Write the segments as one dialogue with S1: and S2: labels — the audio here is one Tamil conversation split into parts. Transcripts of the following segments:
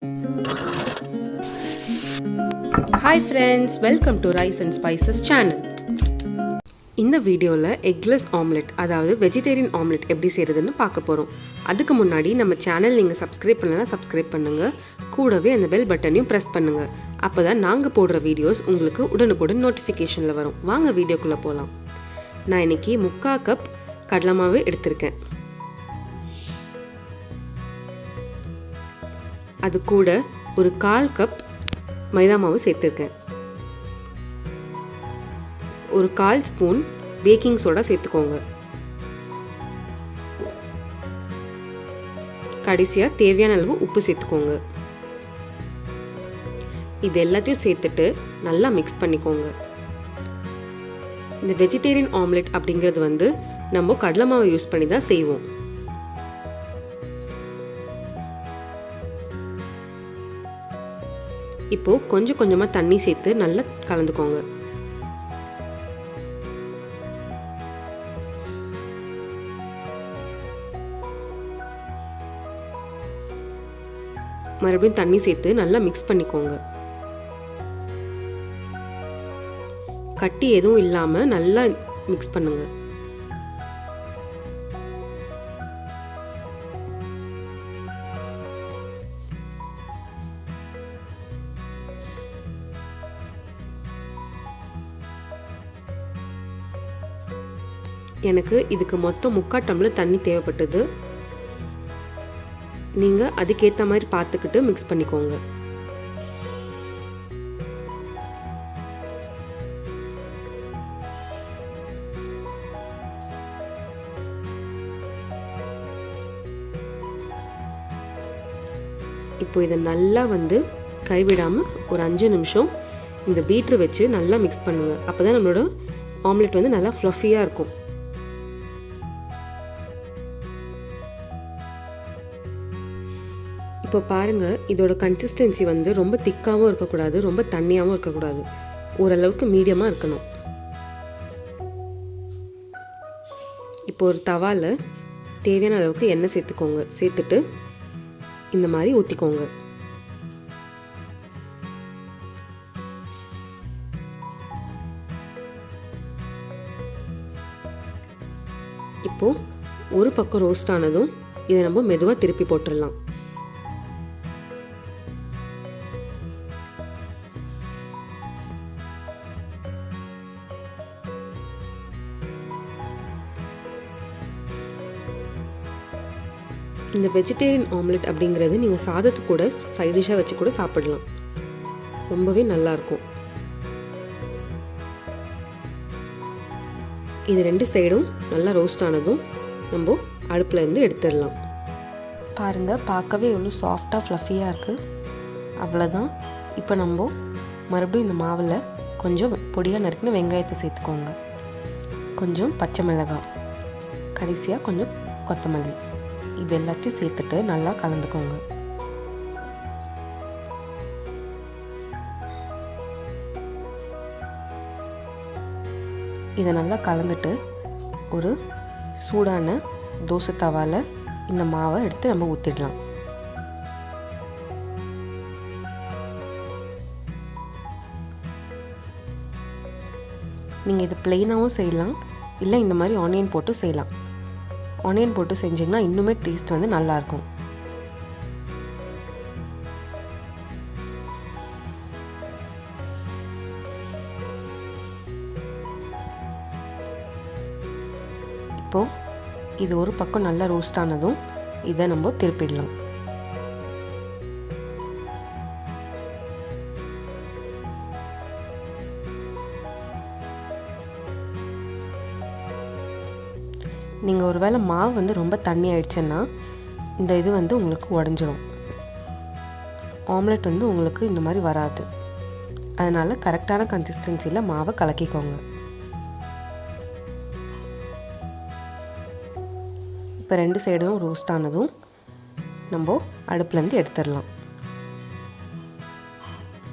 S1: Hi friends, welcome to Rice and Spices channel. இந்த வீடியோவில் எக்லெஸ் ஆம்லெட் அதாவது வெஜிடேரியன் ஆம்லெட் எப்படி செய்கிறதுன்னு பார்க்க போகிறோம். அதுக்கு முன்னாடி நம்ம சேனல் நீங்கள் சப்ஸ்கிரைப் பண்ணலன்னா சப்ஸ்கிரைப் பண்ணுங்கள். கூடவே அந்த பெல் பட்டனையும் ப்ரெஸ் பண்ணுங்கள். அப்போ தான் நாங்கள் போடுற வீடியோஸ் உங்களுக்கு உடனுக்குடன் நோட்டிஃபிகேஷனில் வரும். வாங்க வீடியோக்குள்ளே போகலாம். நான் இன்றைக்கி 3/4 கப் கடலை மாவு எடுத்திருக்கேன். அது கூட ஒரு 1/4 கப் மைதா மாவு சேர்த்துருக்கேன். ஒரு 1/4 ஸ்பூன் பேக்கிங் சோடா சேர்த்துக்கோங்க. கடைசியாக தேவையான அளவு உப்பு சேர்த்துக்கோங்க. இது எல்லாத்தையும் சேர்த்துட்டு நல்லா மிக்ஸ் பண்ணிக்கோங்க. இந்த வெஜிடேரியன் ஆம்லெட் அப்படிங்கிறது நம்ம கடலை மாவை யூஸ் பண்ணி தான் செய்வோம். இப்போ கொஞ்சம் கொஞ்சமாக தண்ணி சேர்த்து நல்லா கலந்துக்கோங்க. மறுபடியும் தண்ணி சேர்த்து நல்லா மிக்ஸ் பண்ணிக்கோங்க. கட்டி எதுவும் இல்லாமல் நல்லா மிக்ஸ் பண்ணுங்க. எனக்கு இதுக்கு மொத்தம் 3/4 டம்ளர் தண்ணி தேவைப்பட்டது. நீங்கள் அதுக்கேற்ற மாதிரி பார்த்துக்கிட்டு மிக்ஸ் பண்ணிக்கோங்க. இப்போ இதை நல்லா கைவிடாமல் ஒரு 5 நிமிஷம் இந்த பீட்ரு வச்சு நல்லா மிக்ஸ் பண்ணுங்கள். அப்போ தான் நம்மளோட ஆம்லெட் நல்லா ஃப்ளஃபியாக இருக்கும். இப்போ பாருங்கள், இதோட கன்சிஸ்டன்சி ரொம்ப திக்காகவும் இருக்கக்கூடாது, ரொம்ப தண்ணியாகவும் இருக்கக்கூடாது, ஓரளவுக்கு மீடியமாக இருக்கணும். இப்போ ஒரு தவாவில் தேவையான அளவுக்கு எண்ணெய் சேர்த்துக்கோங்க. சேர்த்துட்டு இந்த மாதிரி ஊற்றிக்கோங்க. இப்போது ஒரு பக்கம் ரோஸ்ட் ஆனதும் இதை நம்ம மெதுவாக திருப்பி போட்டுடலாம். இந்த வெஜிடேரியன் ஆம்லெட் அப்படிங்கிறது நீங்கள் சாதத்துக்கு கூட சைட் டிஷ்ஷாக வச்சு கூட சாப்பிடலாம். ரொம்பவே நல்லாயிருக்கும். இது 2 சைடும் நல்லா ரோஸ்ட் ஆனதும் நம்ம அடுப்பில் இருந்து எடுத்துடலாம். பாருங்கள், பார்க்கவே எவ்வளோ சாஃப்டாக ஃப்ளஃபியாக இருக்குது. அவ்வளோதான். இப்போ நம்ம மறுபடியும் இந்த மாவில் கொஞ்சம் பொடியாக நறுக்கின வெங்காயத்தை சேர்த்துக்கோங்க. கொஞ்சம் பச்சை மிளகாய், கடைசியாக கொஞ்சம் கொத்தமல்லி, இது எல்லாத்தையும் சேர்த்துட்டு நல்லா கலந்துக்கோங்க. இதை நல்லா கலந்துட்டு ஒரு சூடான தோசை தவாவில் இந்த மாவை எடுத்து நம்ம ஊற்றிடலாம். நீங்கள் இது பிளெயினாகவும் செய்யலாம், இல்லை இந்த மாதிரி ஆனியன் போட்டு செய்யலாம். ஆனியன் போட்டு செஞ்சிங்கன்னா இன்னுமே டேஸ்ட் நல்லாயிருக்கும். இப்போது இது ஒரு பக்கம் நல்லா ரோஸ்ட் ஆனதும் இதை நம்ம திருப்பிடலாம். நீங்கள் ஒரு வேளை மாவு ரொம்ப தண்ணி ஆயிடுச்சுன்னா இந்த இது உங்களுக்கு உடஞ்சிரும். ஆம்லெட் உங்களுக்கு இந்த மாதிரி வராது. அதனால் கரெக்டான கன்சிஸ்டன்சியில் மாவை கலக்கிக்கோங்க. இப்போ 2 சைடும் ரோஸ்ட் ஆனதும் நம்ம அடுப்புலேருந்து எடுத்துடலாம்.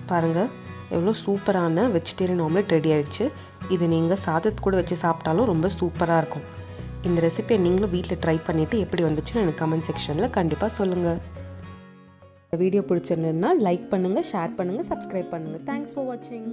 S1: பாருங்கள், எவ்வளோ சூப்பரான வெஜிடேரியன் ஆம்லெட் ரெடி ஆகிடுச்சு. இது நீங்கள் சாதத்து கூட வச்சு சாப்பிட்டாலும் ரொம்ப சூப்பராக இருக்கும். இந்த ரெசிபியை நீங்களும் வீட்டில் ட்ரை பண்ணிவிட்டு எப்படி வந்துச்சுன்னு எனக்கு கமெண்ட் செக்ஷனில் கண்டிப்பாக சொல்லுங்கள். வீடியோ பிடிச்சிருந்ததுன்னா லைக் பண்ணுங்கள், ஷேர் பண்ணுங்கள், சப்ஸ்கிரைப் பண்ணுங்கள். தேங்க்ஸ் ஃபார் வாட்சிங்.